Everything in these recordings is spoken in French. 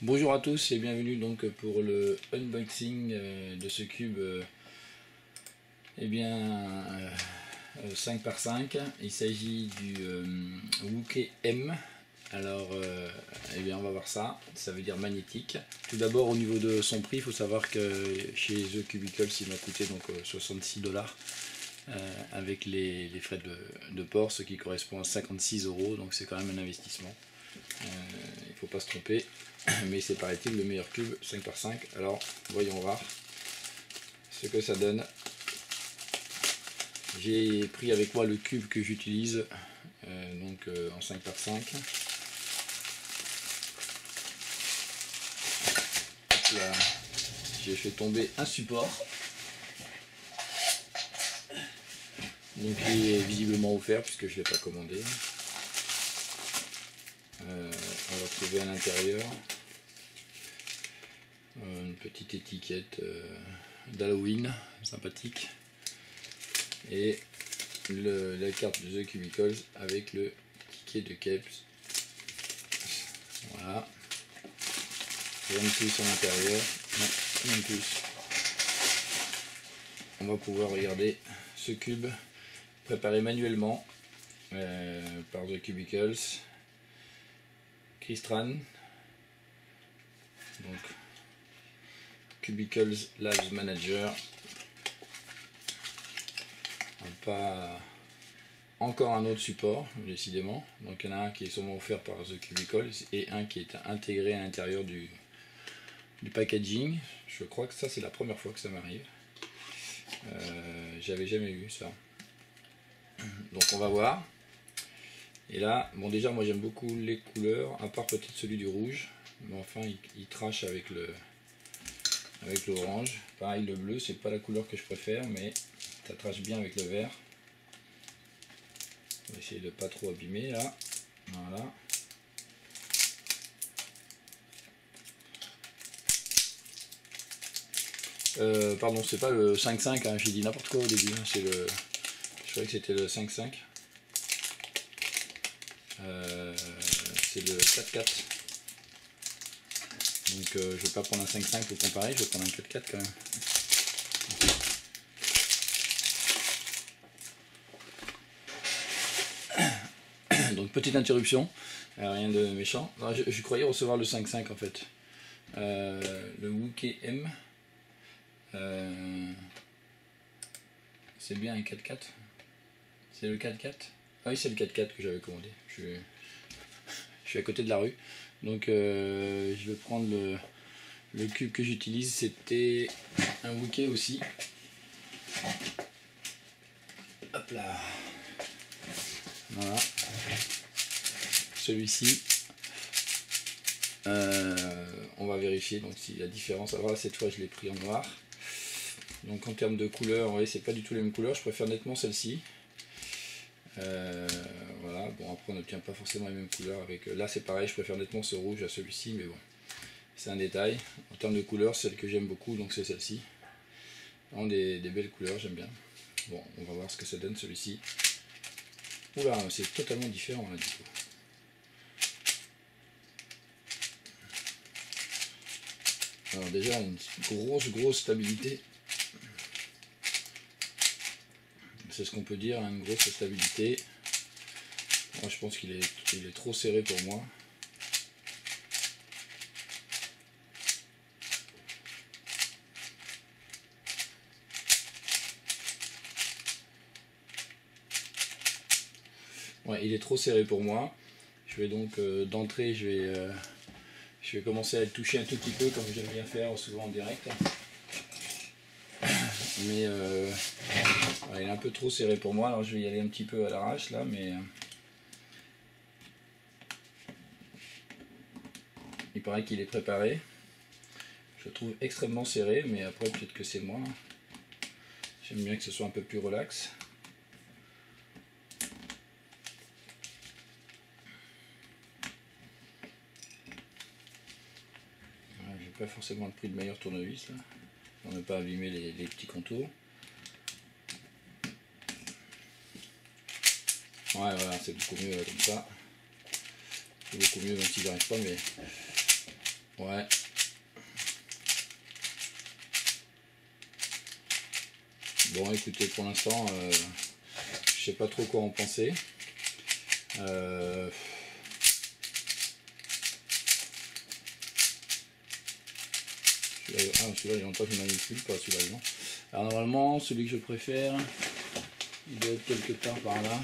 Bonjour à tous et bienvenue donc pour le unboxing de ce cube 5 par 5. Il s'agit du Wooke M. Alors on va voir ça, ça veut dire magnétique. Tout d'abord au niveau de son prix, il faut savoir que chez The Cubicles il m'a coûté donc 66 $, avec les frais de port, ce qui correspond à 56 €, donc c'est quand même un investissement. Il ne faut pas se tromper, mais c'est paraît-il le meilleur cube 5 par 5. Alors voyons voir ce que ça donne. J'ai pris avec moi le cube que j'utilise en 5 par 5. Là, j'ai fait tomber un support, donc il est visiblement offert puisque je ne l'ai pas commandé. On va trouver à l'intérieur une petite étiquette d'Halloween sympathique et la carte de The Cubicles avec le ticket de Caps. Voilà, rien de plus à l'intérieur, non, rien de plus. On va pouvoir regarder ce cube préparé manuellement par The Cubicles. Cristran, donc Cubicles Labs Manager. Pas encore un autre support décidément, donc il y en a un qui est sûrement offert par The Cubicles et un qui est intégré à l'intérieur du packaging. Je crois que ça c'est la première fois que ça m'arrive, j'avais jamais vu ça, donc on va voir. Et là, bon déjà moi j'aime beaucoup les couleurs, à part peut-être celui du rouge, mais enfin il trash avec l'orange. Pareil, le bleu c'est pas la couleur que je préfère, mais ça trash bien avec le vert. On va essayer de pas trop abîmer là, voilà. Pardon, c'est pas le 5.5, hein, j'ai dit n'importe quoi au début, hein, je croyais que c'était le 5.5. C'est le 4.4, donc je vais pas prendre un 5.5 pour comparer, je vais prendre un 4.4 quand même. Donc petite interruption, rien de méchant. Non, je croyais recevoir le 5.5 en fait, le Wooke M. C'est bien un 4.4, c'est le 4.4. Ah oui, c'est le 4.4 que j'avais commandé. Je suis à côté de la rue, donc je vais prendre le cube que j'utilise. C'était un Wooke aussi. Hop là, voilà, celui-ci. On va vérifier donc si la différence. Alors là, cette fois je l'ai pris en noir, donc en termes de couleur, ouais, c'est pas du tout les mêmes couleurs, je préfère nettement celle-ci. Voilà, bon après on n'obtient pas forcément les mêmes couleurs avec, là c'est pareil, je préfère nettement ce rouge à celui-ci, mais bon, c'est un détail. En termes de couleurs, celle que j'aime beaucoup, donc c'est celle-ci. Vraiment des belles couleurs, j'aime bien. Bon, on va voir ce que ça donne celui-ci. Oula, c'est totalement différent là du coup. Alors déjà une grosse stabilité. C'est ce qu'on peut dire, hein, une grosse stabilité. Moi je pense qu'il est trop serré pour moi. Ouais, il est trop serré pour moi. Je vais donc d'entrée, je vais commencer à le toucher un tout petit peu comme j'aime bien faire souvent en direct. Mais ouais, il est un peu trop serré pour moi, alors je vais y aller un petit peu à l'arrache là, mais il paraît qu'il est préparé. Je le trouve extrêmement serré, mais après peut-être que c'est moi. J'aime bien que ce soit un peu plus relax. Voilà, j'ai pas forcément pris le meilleur tournevis là, pour ne pas abîmer les petits contours. Ouais, voilà, c'est beaucoup mieux comme ça. C'est beaucoup mieux, même si j'arrive pas, mais Ouais. Bon, écoutez, pour l'instant, je sais pas trop quoi en penser. Celui-là, il y a longtemps que je manipule, pas celui-là, non. Alors normalement, celui que je préfère, il doit être quelque part par là.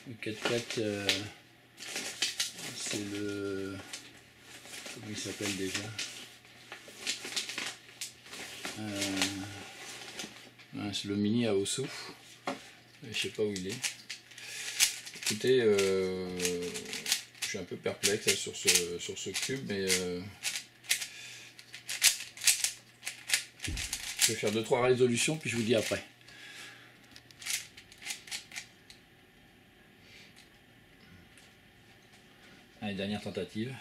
Le 4x4, c'est le... Comment il s'appelle déjà? C'est le mini à Osu. Je sais pas où il est. Écoutez, je suis un peu perplexe là, sur ce cube, mais je vais faire 2-3 résolutions, puis je vous dis après. Allez, dernière tentative.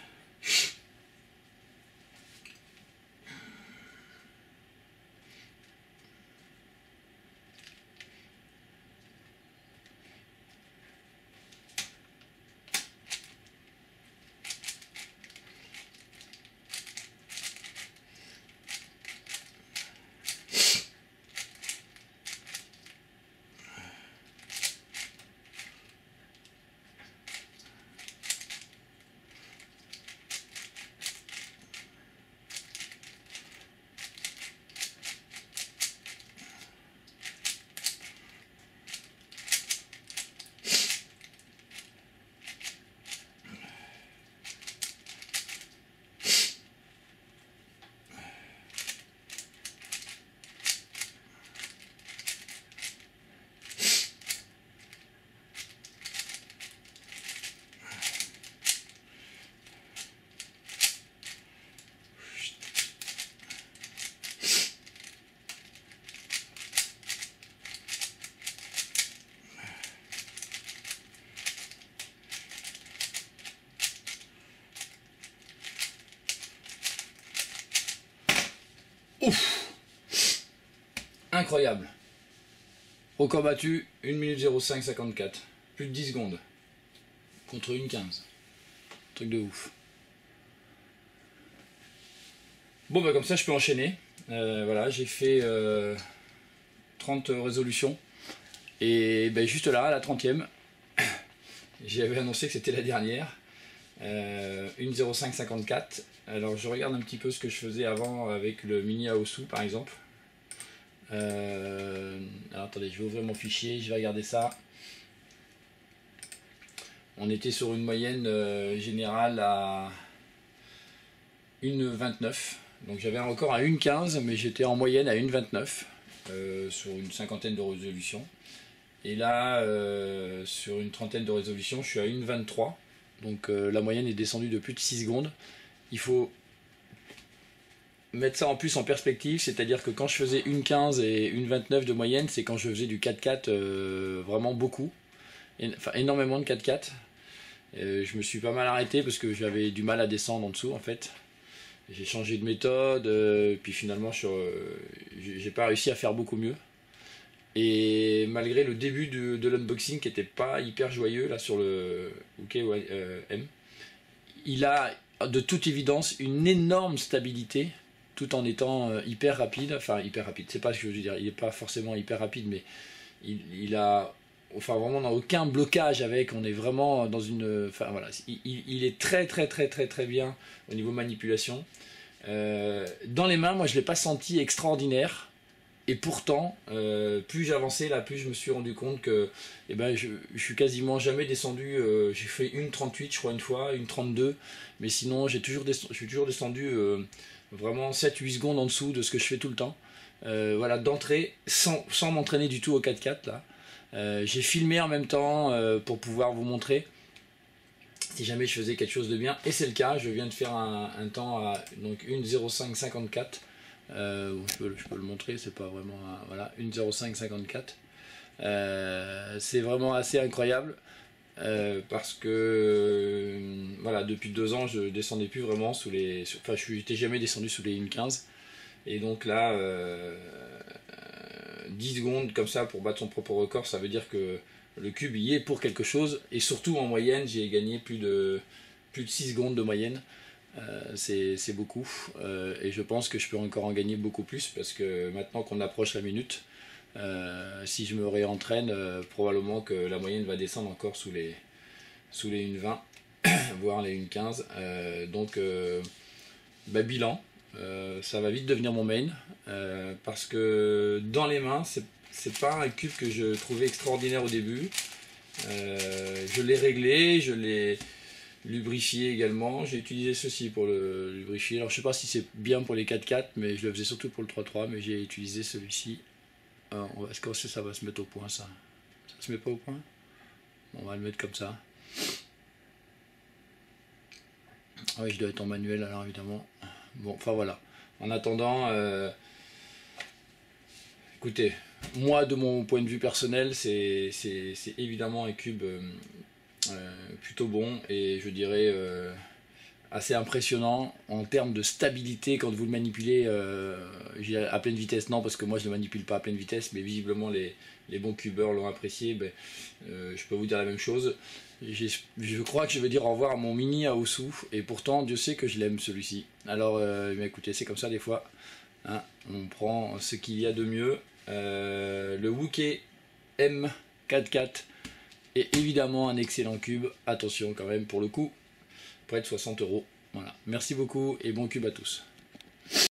Ouf! Incroyable. Record battu, 1 minute 05,54. Plus de 10 secondes. Contre 1,15. Truc de ouf. Bon bah comme ça je peux enchaîner. Voilà, j'ai fait 30 résolutions. Et ben, juste là, à la 30e, j'avais annoncé que c'était la dernière. 1,05,54. Alors je regarde un petit peu ce que je faisais avant avec le mini Aosu par exemple. Alors attendez, je vais ouvrir mon fichier, je vais regarder ça. On était sur une moyenne générale à 1,29. Donc j'avais un record à 1,15, mais j'étais en moyenne à 1,29 sur une cinquantaine de résolutions. Et là, sur une trentaine de résolutions, je suis à 1,23. Donc la moyenne est descendue de plus de 6 secondes. Il faut mettre ça en plus en perspective, c'est-à-dire que quand je faisais 1,15 et 1,29 de moyenne, c'est quand je faisais du 4x4 vraiment beaucoup. Enfin énormément de 4x4. Je me suis pas mal arrêté parce que j'avais du mal à descendre en dessous en fait. J'ai changé de méthode, puis finalement j'ai pas réussi à faire beaucoup mieux. Et malgré le début de l'unboxing qui était pas hyper joyeux là sur le UKM, il a de toute évidence une énorme stabilité tout en étant hyper rapide. Enfin hyper rapide, c'est pas ce que je veux dire, il est pas forcément hyper rapide, mais il a... Enfin vraiment on n'a aucun blocage avec, on est vraiment dans une... Enfin voilà, il est très très très très très bien au niveau manipulation. Dans les mains, moi je l'ai pas senti extraordinaire. Et pourtant, plus j'avançais là, plus je me suis rendu compte que eh ben, je suis quasiment jamais descendu. J'ai fait 1,38 je crois une fois, 1,32, mais sinon je suis toujours descendu vraiment 7-8 secondes en dessous de ce que je fais tout le temps. Voilà, d'entrée, sans m'entraîner du tout au 4x4 là. J'ai filmé en même temps pour pouvoir vous montrer si jamais je faisais quelque chose de bien, et c'est le cas. Je viens de faire un temps à donc 1,05,54. Je peux le montrer, c'est pas vraiment voilà, 1,05,54. C'est vraiment assez incroyable parce que voilà, depuis 2 ans je descendais plus vraiment sous les... Enfin je n'étais jamais descendu sous les 1,15, et donc là 10 secondes comme ça pour battre son propre record, ça veut dire que le cube y est pour quelque chose, et surtout en moyenne j'ai gagné plus de 6 secondes de moyenne. c'est beaucoup. Et je pense que je peux encore en gagner beaucoup plus parce que maintenant qu'on approche la minute, si je me réentraîne, probablement que la moyenne va descendre encore sous les 1,20, voire les 1,15. Donc, bilan, ça va vite devenir mon main parce que dans les mains, c'est pas un cube que je trouvais extraordinaire au début. Je l'ai réglé, je l'ai lubrifié également. J'ai utilisé ceci pour le lubrifier. Alors je sais pas si c'est bien pour les 4-4, mais je le faisais surtout pour le 3-3, mais j'ai utilisé celui-ci. Est-ce que ça va se mettre au point, ça? Ça se met pas au point? Bon, on va le mettre comme ça. Ah oui, je dois être en manuel alors évidemment. Bon, enfin voilà. En attendant, écoutez, moi de mon point de vue personnel, c'est évidemment un cube plutôt bon et je dirais assez impressionnant en termes de stabilité quand vous le manipulez à pleine vitesse. Non, parce que moi je ne le manipule pas à pleine vitesse, mais visiblement les bons cubeurs l'ont apprécié. Je peux vous dire la même chose. Je crois que je vais dire au revoir à mon mini Aosu, et pourtant Dieu sait que je l'aime celui-ci. Alors écoutez, c'est comme ça des fois, hein, on prend ce qu'il y a de mieux. Le Wooke M44 est évidemment un excellent cube, attention quand même pour le coup, près de 60 €. Voilà, merci beaucoup et bon cube à tous.